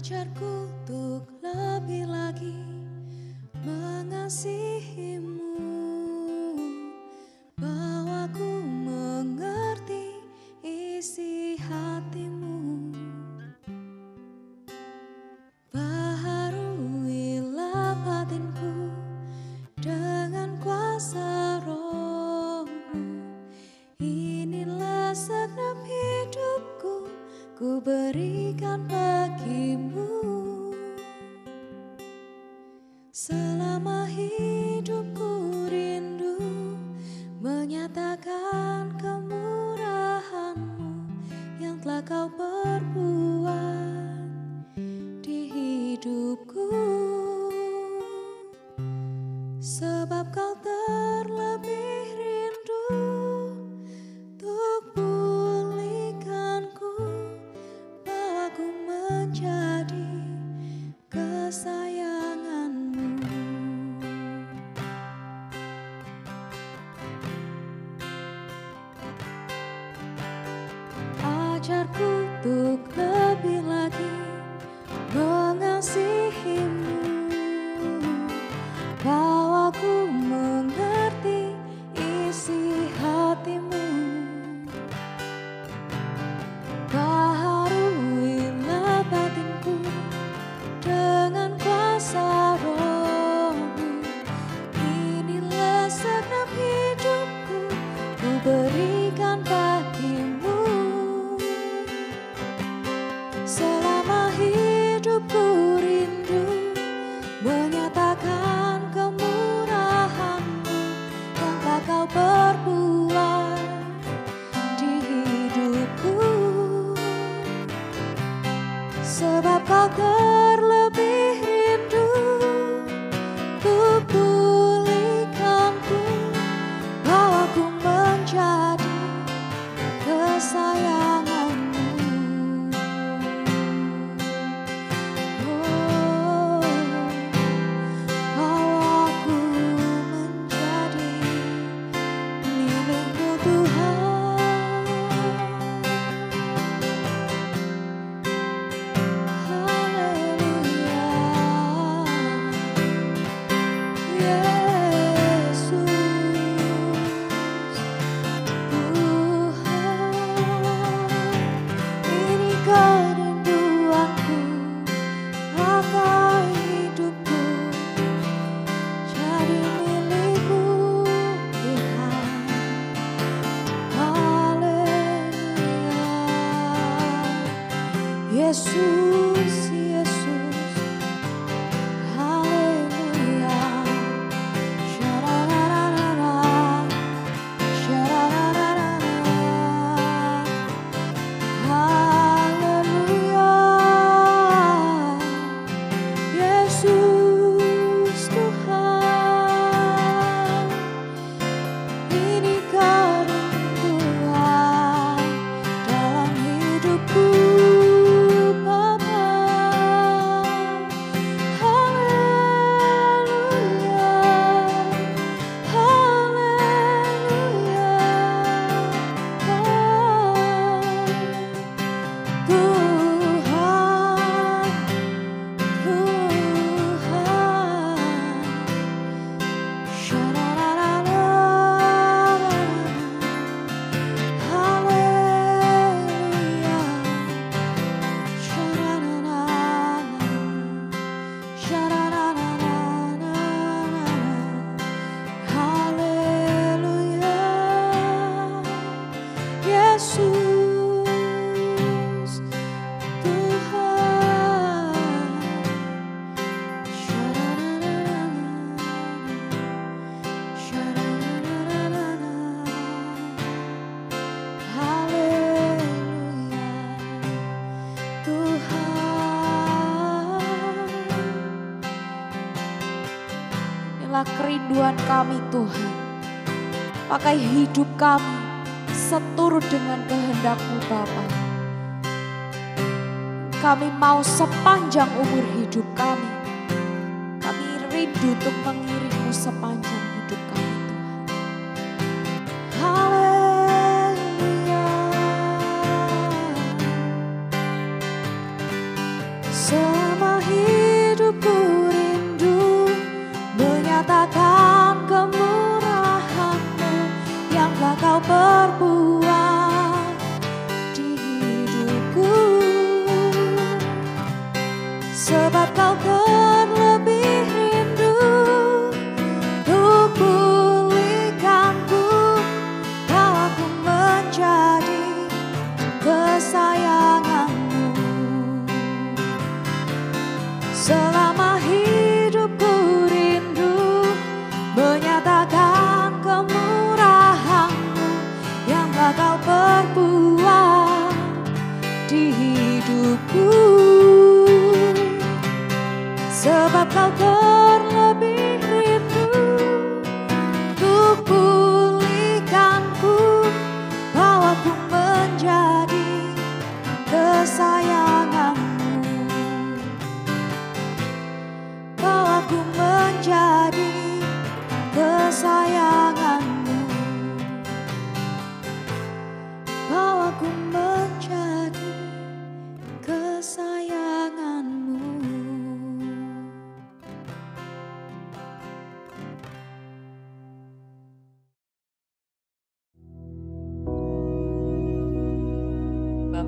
Ajarku untuk lebih lagi mengasihimu, bahwa ku mengerti isi hatimu. Baharuilah batinku dengan kuasa Roh-Mu. Inilah segenap hidupku, ku berikan bagimu. Selama hidupku rindu menyatakan kemurahan-Mu yang telah Kau perbuat di hidupku. Sebab Kau terlebih rindu untuk pulihkanku, bahwa ku menjadi kesayangan-Mu. Ajarku untuk lebih lagi mengasihimu, bahwa ku mengerti isi hatimu. Baharuilah batinku dengan kuasa Roh-Mu. Inilah segenap hidupku, ku berikan bagimu. Selama hidupku rindu menyatakan kemurahan-Mu yang telah Kau perbuat di hidupku. Sebab Kau terlebih rindu untuk pulihkanku, bahwa ku menjadi kesayangan-Mu. Oh, bahwa ku menjadi milik-Mu Tuhan. Haleluya, Yesus Tuhan. Ini kerinduanku akan hidupku, jadi milik-Mu Tuhan. Haleluya, Yesus, Yesus. Haleluya. Syarararara, syarararara. Haleluya, Yesus Tuhan. Ini kerinduan dalam hidupku, Bapa. Haleluya, haleluya. Tuhan, Tuhan. Syarararara. Haleluya. Syarararara. Syarararara. Haleluya, Yesus Tuhan. Syarararara. Syarararara. Haleluya, Tuhan. Inilah kerinduan kami Tuhan. Pakai hidup kami seturut dengan kehendak-Mu Bapa. Kami mau sepanjang umur hidup kami rindu untuk mengiring-Mu sepanjang hidup kami Tuhan. Haleluya.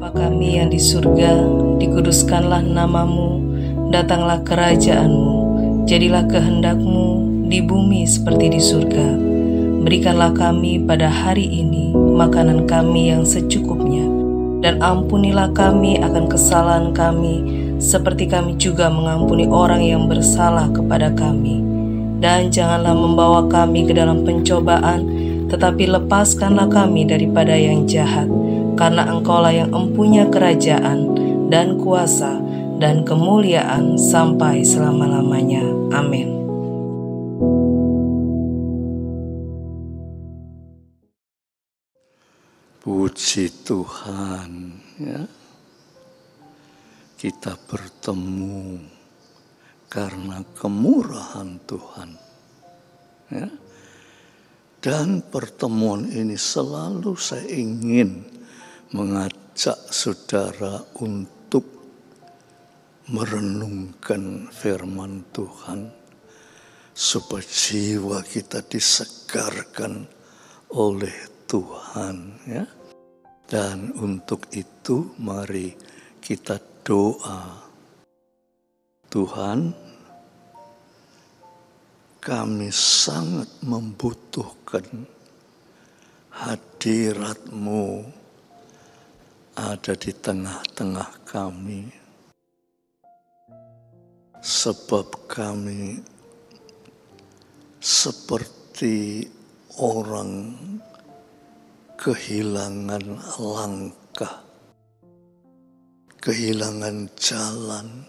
Bapa kami yang di surga, dikuduskanlah namamu, datanglah kerajaan-Mu, jadilah kehendak-Mu di bumi seperti di surga. Berikanlah kami pada hari ini makanan kami yang secukupnya, dan ampunilah kami akan kesalahan kami, seperti kami juga mengampuni orang yang bersalah kepada kami. Dan janganlah membawa kami ke dalam pencobaan, tetapi lepaskanlah kami daripada yang jahat, karena Engkaulah yang empunya kerajaan dan kuasa dan kemuliaan sampai selama-lamanya. Amin. Puji Tuhan, ya. Kita bertemu karena kemurahan Tuhan, ya. Dan pertemuan ini selalu saya ingin mengajak saudara untuk merenungkan firman Tuhan, supaya jiwa kita disegarkan oleh Tuhan, ya. Dan untuk itu mari kita doa. Tuhan, kami sangat membutuhkan hadirat-Mu ada di tengah-tengah kami, sebab kami seperti orang kehilangan langkah, kehilangan jalan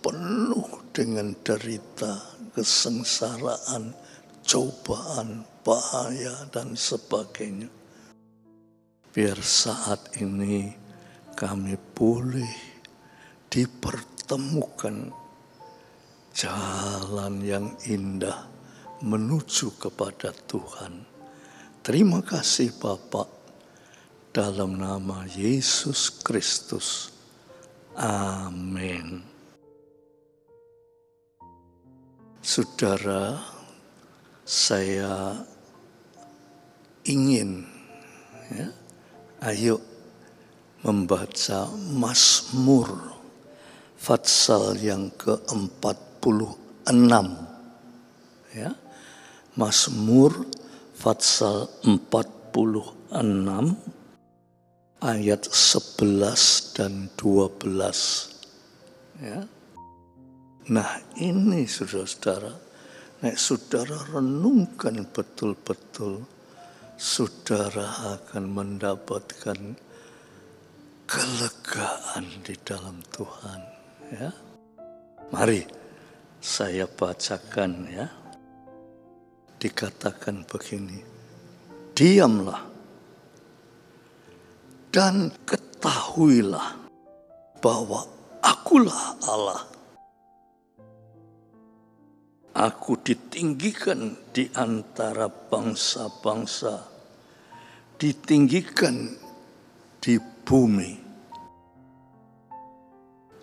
penuh dengan derita, kesengsaraan, cobaan, bahaya, dan sebagainya. Biar saat ini kami boleh dipertemukan jalan yang indah menuju kepada Tuhan. Terima kasih Bapa, dalam nama Yesus Kristus. Amin. Saudara, saya ingin, ya, ayo membaca Mazmur Fatsal yang ke-46, ya. Mazmur Fatsal 46 ayat 11 dan 12, ya. Nah ini saudara-saudara, nek saudara renungkan betul-betul, saudara akan mendapatkan kelegaan di dalam Tuhan, ya. Mari saya bacakan, ya. Dikatakan begini, diamlah dan ketahuilah bahwa Akulah Allah. Aku ditinggikan di antara bangsa-bangsa, ditinggikan di bumi.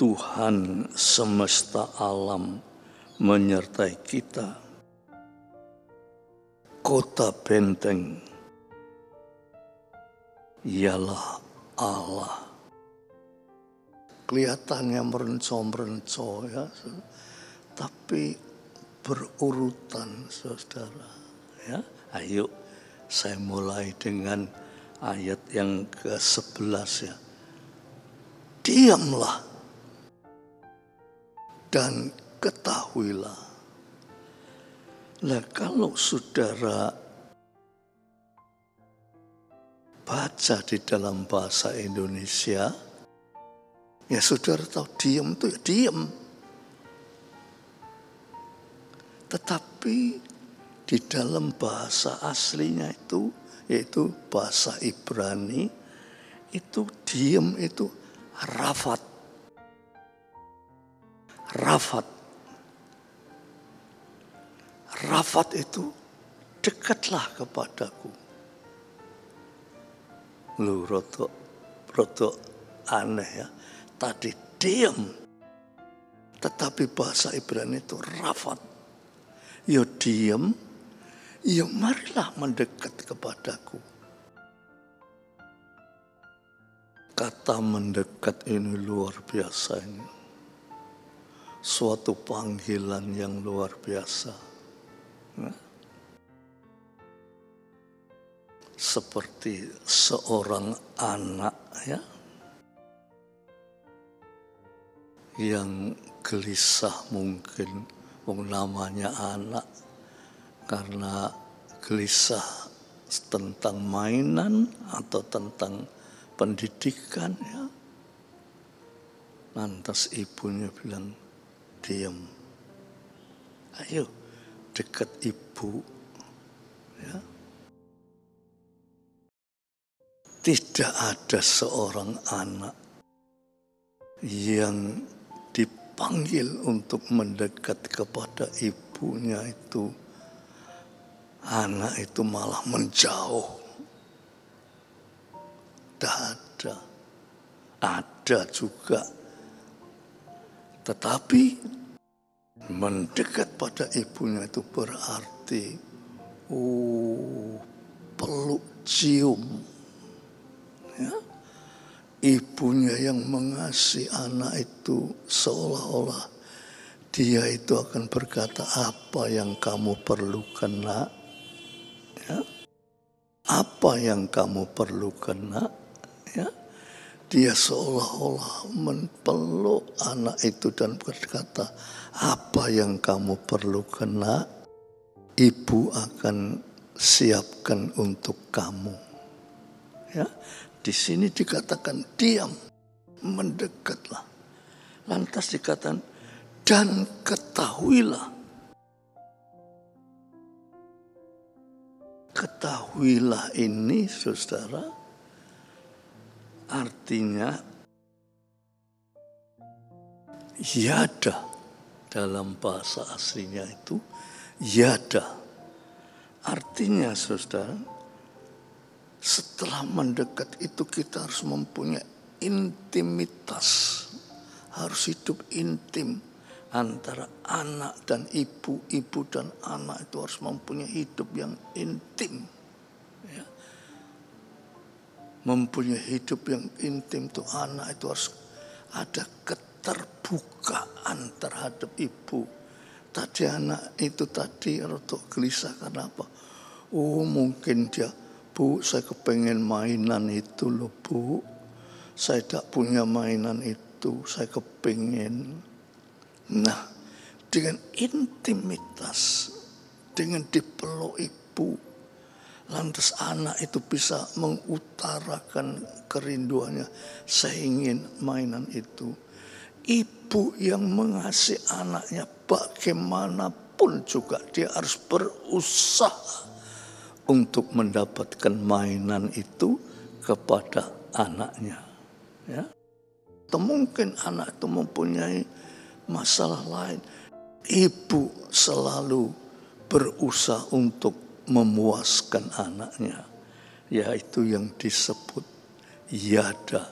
Tuhan semesta alam menyertai kita. Kota benteng ialah Allah. Kelihatannya merenco-merenco, ya, tapi berurutan saudara, ya. Ayo saya mulai dengan ayat yang ke-11, ya. Diamlah dan ketahuilah. Nah, kalau saudara baca di dalam bahasa Indonesia, ya saudara tahu diam itu ya diam. Tetapi di dalam bahasa aslinya itu, yaitu bahasa Ibrani, itu diam itu rafat. Rafat. Rafat itu dekatlah kepadaku. Lu rotok aneh, ya. Tadi diam, tetapi bahasa Ibrani itu rafat. Ya diam, ya marilah mendekat kepadaku. Kata mendekat ini luar biasa ini. Suatu panggilan yang luar biasa. Seperti seorang anak ya, yang gelisah mungkin, namanya anak, karena gelisah tentang mainan atau tentang pendidikan ya. Lantas ibunya bilang, diam, ayo dekat ibu ya. Tidak ada seorang anak yang dipanggil untuk mendekat kepada ibunya itu, anak itu malah menjauh. Tidak ada. Ada juga. Tetapi mendekat pada ibunya itu berarti peluk cium. Ya. Ibunya yang mengasihi anak itu seolah-olah dia itu akan berkata, apa yang kamu perlukan nak? Ya. Apa yang kamu perlukan nak? Ya. Dia seolah-olah mempeluk anak itu dan berkata, apa yang kamu perlukan nak? Ibu akan siapkan untuk kamu. Ya. Di sini dikatakan diam, mendekatlah. Lantas dikatakan dan ketahuilah. Ketahuilah ini saudara, artinya yada, dalam bahasa aslinya itu yada. Artinya saudara, setelah mendekat itu kita harus mempunyai intimitas. Harus hidup intim antara anak dan ibu, ibu dan anak itu harus mempunyai hidup yang intim. Ya. Mempunyai hidup yang intim itu anak itu harus ada keterbukaan terhadap ibu. Tadi anak itu tadi rotok gelisah karena apa? Mungkin dia, Bu, saya kepengen mainan itu loh Bu. Saya tidak punya mainan itu, saya kepengen. Nah, dengan intimitas, dengan dipeluk ibu, lantas anak itu bisa mengutarakan kerinduannya. Saya ingin mainan itu. Ibu yang mengasihi anaknya bagaimanapun juga dia harus berusaha untuk mendapatkan mainan itu kepada anaknya. Ya. Atau mungkin anak itu mempunyai masalah lain. Ibu selalu berusaha untuk memuaskan anaknya. Yaitu yang disebut yada,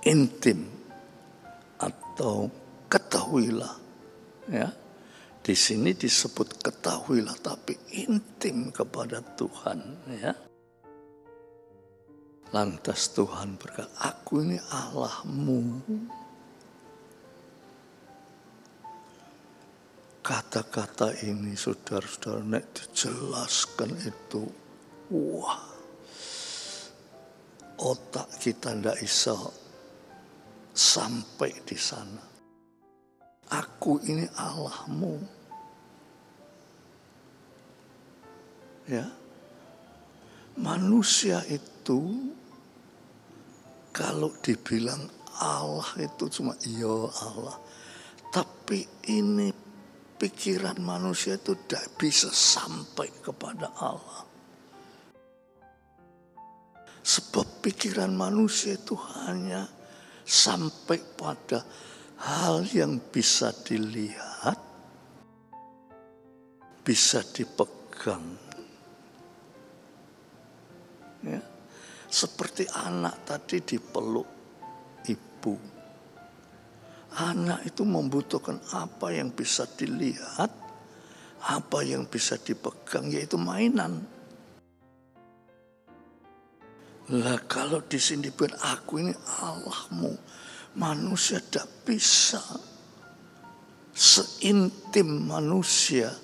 intim, atau ketahuilah. Ya. Di sini disebut ketahuilah, tapi intim kepada Tuhan. Ya. Lantas Tuhan berkata, aku ini Allahmu. Kata-kata ini saudara-saudara, nek dijelaskan itu, wah, otak kita tidak bisa sampai di sana. Aku ini Allahmu. Ya. Manusia itu kalau dibilang Allah itu cuma ya Allah. Tapi ini pikiran manusia itu tidak bisa sampai kepada Allah. Sebab pikiran manusia itu hanya sampai pada hal yang bisa dilihat, bisa dipegang. Ya. Seperti anak tadi dipeluk ibu. Anak itu membutuhkan apa yang bisa dilihat, apa yang bisa dipegang, yaitu mainan. Lah kalau di sini bilang aku ini Allahmu, manusia tidak bisa seintim manusia,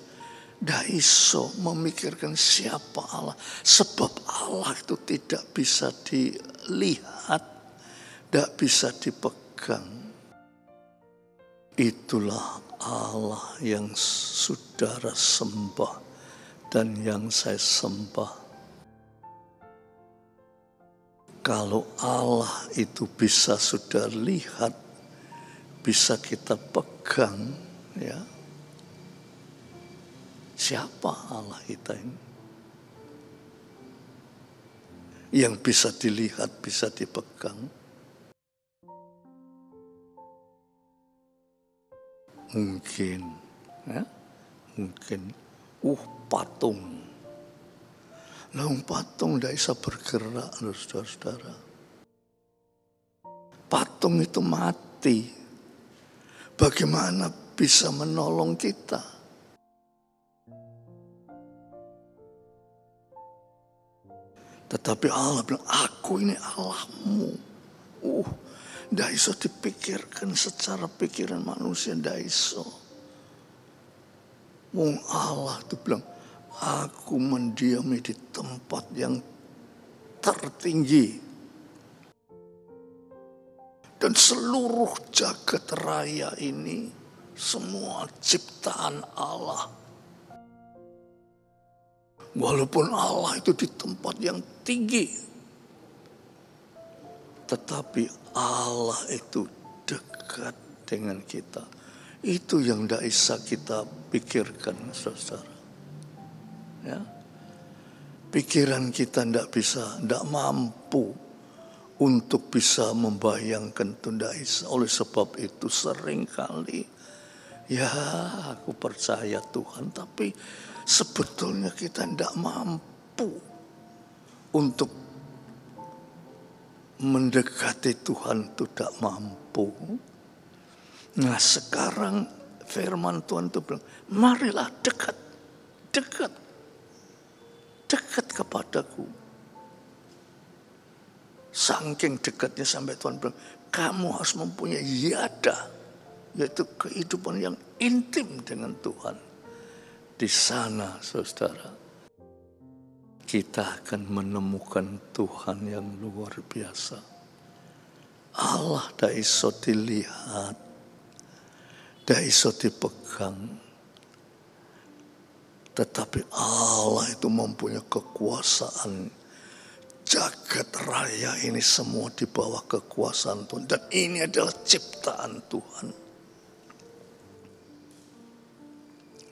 tidak iso memikirkan siapa Allah. Sebab Allah itu tidak bisa dilihat, tidak bisa dipegang. Itulah Allah yang saudara sembah dan yang saya sembah. Kalau Allah itu bisa sudah lihat, bisa kita pegang, ya. Siapa Allah kita ini? Yang bisa dilihat, bisa dipegang. Mungkin, ya, mungkin, patung. Lalu patung tidak bisa bergerak, saudara-saudara. Patung itu mati. Bagaimana bisa menolong kita? Tetapi Allah bilang, aku ini Allahmu. Tidak bisa dipikirkan secara pikiran manusia, tidak bisa. Wong Allah itu bilang, aku mendiami di tempat yang tertinggi. Dan seluruh jagat raya ini semua ciptaan Allah. Walaupun Allah itu di tempat yang tinggi, tetapi Allah itu dekat dengan kita. Itu yang tidak bisa kita pikirkan, saudara. Ya. Pikiran kita tidak mampu untuk bisa membayangkan itu, tidak bisa. Oleh sebab itu seringkali, ya aku percaya Tuhan, tapi sebetulnya kita tidak mampu untuk mendekati Tuhan, itu tidak mampu. Nah sekarang firman Tuhan itu bilang, marilah dekat kepadaku. Saking dekatnya sampai Tuhan bilang, kamu harus mempunyai yada, yaitu kehidupan yang intim dengan Tuhan. Di sana, saudara, kita akan menemukan Tuhan yang luar biasa. Allah tidak bisa dilihat, tidak bisa dipegang. Tetapi Allah itu mempunyai kekuasaan. Jagat raya ini semua di bawah kekuasaan Tuhan. Dan ini adalah ciptaan Tuhan.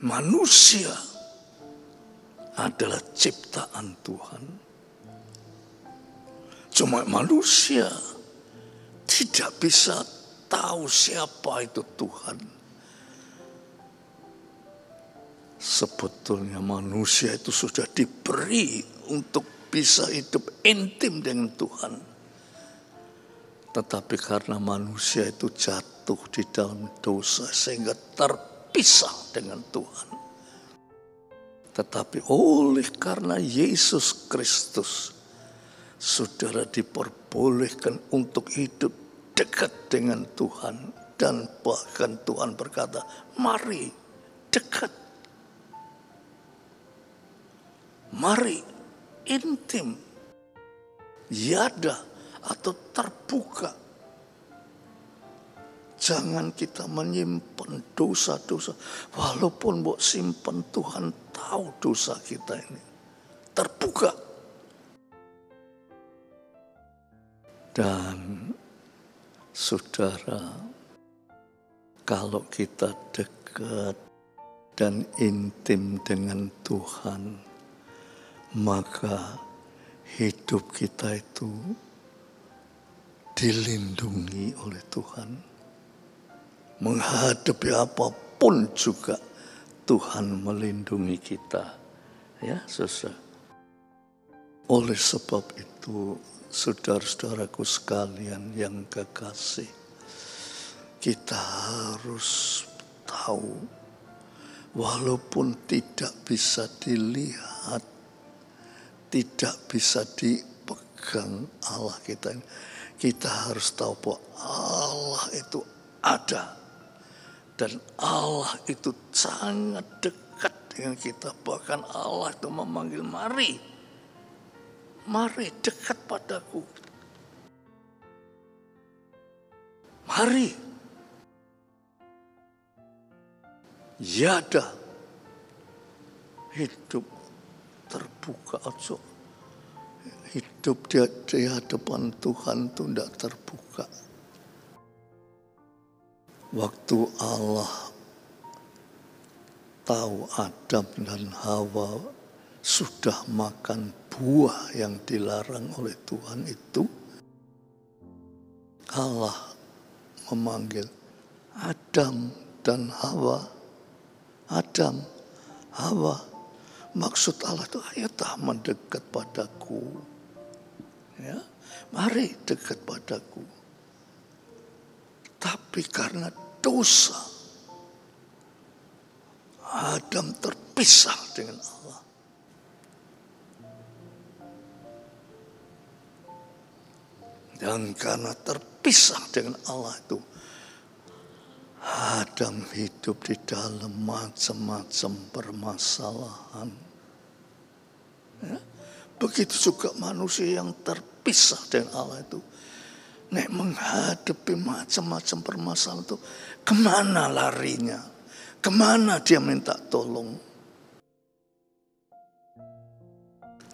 Manusia adalah ciptaan Tuhan. Cuma manusia tidak bisa tahu siapa itu Tuhan. Sebetulnya manusia itu sudah diberi untuk bisa hidup intim dengan Tuhan. Tetapi karena manusia itu jatuh di dalam dosa sehingga terpisah dengan Tuhan. Tetapi oleh karena Yesus Kristus, saudara diperbolehkan untuk hidup dekat dengan Tuhan. Dan bahkan Tuhan berkata, mari dekat. Mari intim, yada atau terbuka. Jangan kita menyimpan dosa-dosa. Walaupun mau simpan, Tuhan tahu dosa kita ini. Terbuka. Dan saudara, kalau kita dekat dan intim dengan Tuhan, maka hidup kita itu dilindungi oleh Tuhan. Menghadapi apapun juga Tuhan melindungi kita. Ya, saudara. Oleh sebab itu, saudara-saudaraku sekalian yang kekasih, kita harus tahu, walaupun tidak bisa dilihat, tidak bisa dipegang, memegang Allah kita ini, kita harus tahu bahwa Allah itu ada. Dan Allah itu sangat dekat dengan kita. Bahkan Allah itu memanggil, mari. Mari dekat padaku. Mari. Yada. Hidup terbuka. Hidup di hadapan Tuhan itu tidak terbuka. Waktu Allah tahu Adam dan Hawa sudah makan buah yang dilarang oleh Tuhan itu, Allah memanggil Adam dan Hawa. Adam, Hawa. Maksud Allah itu, ayo mendekat padaku. Ya, mari dekat padaku. Tapi karena dosa, Adam terpisah dengan Allah. Dan karena terpisah dengan Allah itu, Adam hidup di dalam macam-macam permasalahan. Ya? Begitu juga manusia yang terpisah dengan Allah itu, nek menghadapi macam-macam permasalahan itu, kemana larinya? Kemana dia minta tolong?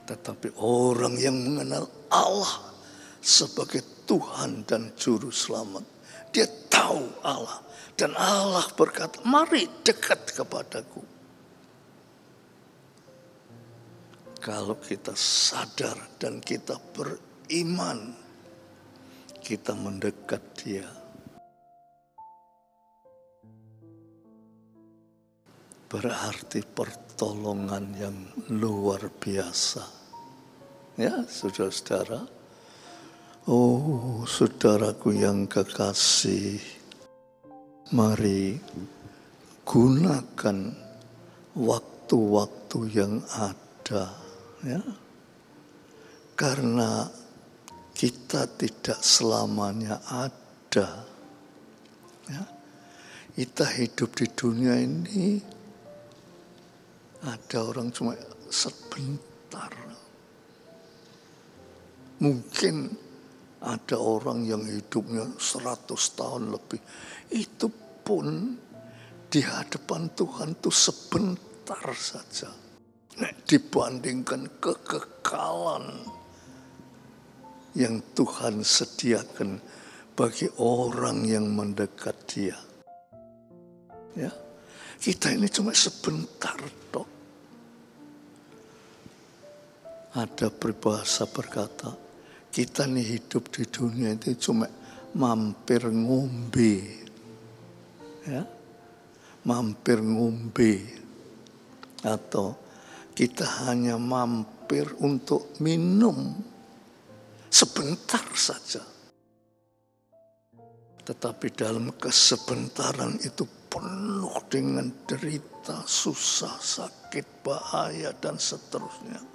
Tetapi orang yang mengenal Allah sebagai Tuhan dan Juru Selamat, dia tahu Allah. Dan Allah berkata, mari dekat kepadaku. Kalau kita sadar dan kita beriman, kita mendekat Dia. Berarti pertolongan yang luar biasa. Ya, saudara-saudara. Oh, saudaraku yang kekasih, mari gunakan waktu-waktu yang ada, ya. Karena kita tidak selamanya ada. Ya. Kita hidup di dunia ini, ada orang cuma sebentar. Mungkin ada orang yang hidupnya 100 tahun lebih. Itu pun di hadapan Tuhan itu sebentar saja. Dibandingkan kekekalan yang Tuhan sediakan bagi orang yang mendekat Dia. Ya, kita ini cuma sebentar, dok. Ada peribahasa berkata, kita nih hidup di dunia itu cuma mampir ngombe. Ya, mampir ngombe. Atau kita hanya mampir untuk minum. Sebentar saja. Tetapi dalam kesebentaran itu penuh dengan derita, susah, sakit, bahaya, dan seterusnya.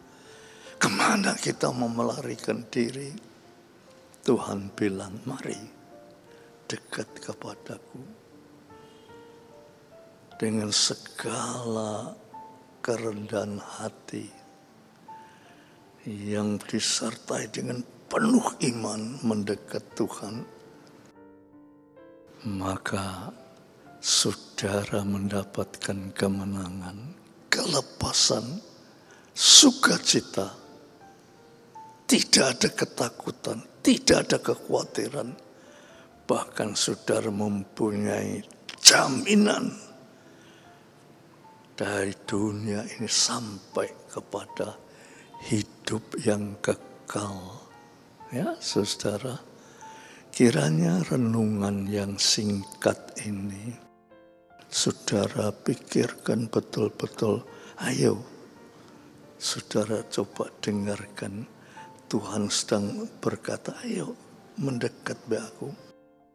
Kemana kita mau melarikan diri? Tuhan bilang, mari dekat kepadaku. Dengan segala kerendahan hati yang disertai dengan penuh iman mendekat Tuhan, maka saudara mendapatkan kemenangan, kelepasan, sukacita. Tidak ada ketakutan, tidak ada kekhawatiran. Bahkan saudara mempunyai jaminan dari dunia ini sampai kepada hidup yang kekal. Ya, saudara, kiranya renungan yang singkat ini saudara pikirkan betul-betul. Ayo, saudara coba dengarkan. Tuhan sedang berkata, ayo mendekat be aku.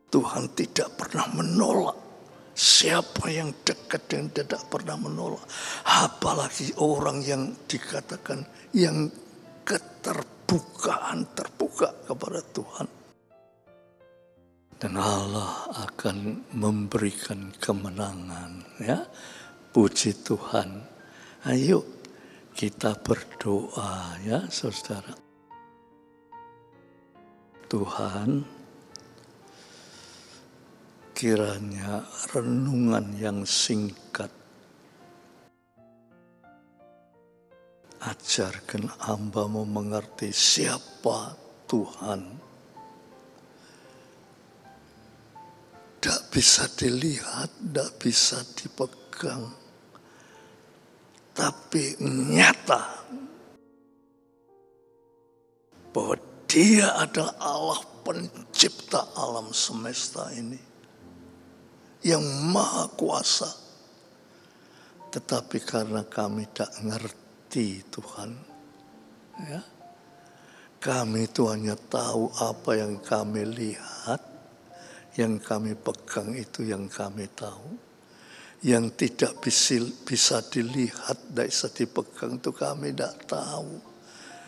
Tuhan tidak pernah menolak. Siapa yang dekat dan tidak pernah menolak. Apalagi orang yang dikatakan yang keterbukaan. terbuka kepada Tuhan. Dan Allah akan memberikan kemenangan, ya. Puji Tuhan. Ayo kita berdoa, ya saudara. Tuhan, kiranya renungan yang singkat ajarkan hamba-Mu mengerti siapa Tuhan. Tidak bisa dilihat, tidak bisa dipegang, tapi nyata bahwa Dia adalah Allah pencipta alam semesta ini, yang maha kuasa. Tetapi karena kami tak ngerti Tuhan, ya, kami itu hanya tahu apa yang kami lihat, yang kami pegang itu yang kami tahu. Yang tidak bisa dilihat, tidak bisa dipegang itu kami tidak tahu.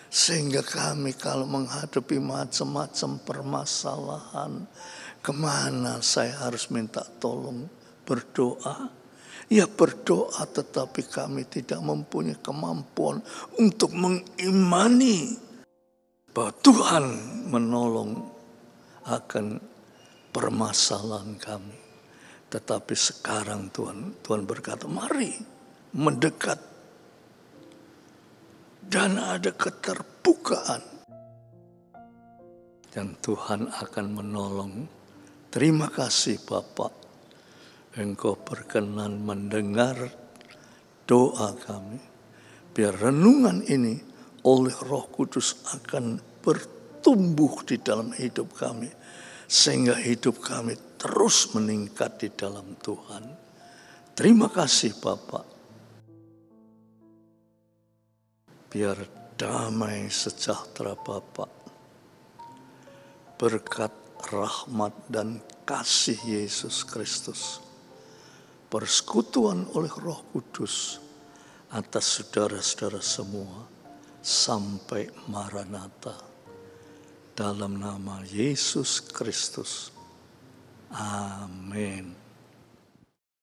Sehingga kami kalau menghadapi macam-macam permasalahan, kemana saya harus minta tolong? Berdoa? Ya berdoa, tetapi kami tidak mempunyai kemampuan untuk mengimani bahwa Tuhan menolong akan permasalahan kami. Tetapi sekarang Tuhan berkata, mari mendekat. Dan ada keterbukaan. Dan Tuhan akan menolong. Terima kasih Bapak. Engkau berkenan mendengar doa kami. Biar renungan ini oleh Roh Kudus akan bertumbuh di dalam hidup kami. Sehingga hidup kami terus meningkat di dalam Tuhan. Terima kasih Bapak. Biar damai sejahtera Bapa, berkat rahmat dan kasih Yesus Kristus, persekutuan oleh Roh Kudus atas saudara-saudara semua sampai Maranatha. Dalam nama Yesus Kristus. Amin.